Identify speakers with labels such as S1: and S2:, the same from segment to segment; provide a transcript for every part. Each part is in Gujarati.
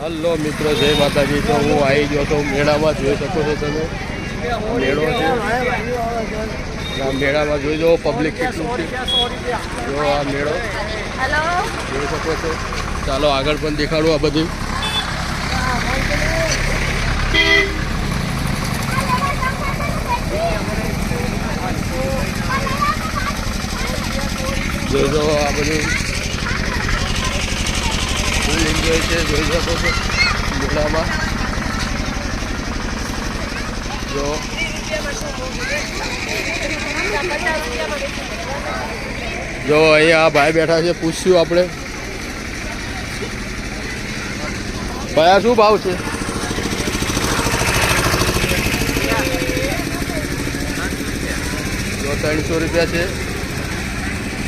S1: હલો મિત્રો, જય માતાજી। તો હું આવી ગયો તો મેળામાં, જોઈ શકો છો તમે મેળો છે। આ મેળામાં જોઈ લો પબ્લિક કેટલું છે, જો આ મેળો જોઈ શકો છો। ચાલો આગળ પણ દેખાડું આ બધું। જોઈ લો આ બધું ફૂલ એન્જોય છે, જોઈ શકો છો મેળામાં। જો જો અહીંયા ભાઈ બેઠા છે, પૂછ્યું આપણે ભાઈ શું ભાવ છે? જો 300 રૂપિયા છે।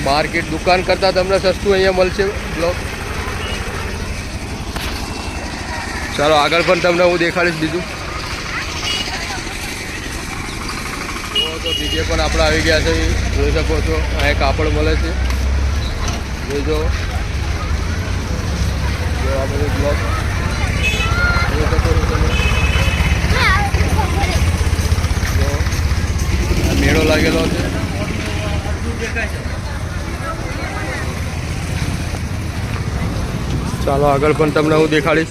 S1: માર્કેટ દુકાન કરતાં તમને સસ્તું અહીંયા મળશે બ્લોક। ચાલો આગળ પણ તમને હું દેખાડીશ બીજું। તો બીજે પણ આપણે આવી ગયા છે, જોઈ શકો છો। અહીંયા કાપડ મળે છે, જોઈજો જો આ બધું બ્લોક જોઈ શકો છો તમે। જો આ મેળો લાગેલો છે। ચાલો આગળ પણ તમને હું દેખાડીશ।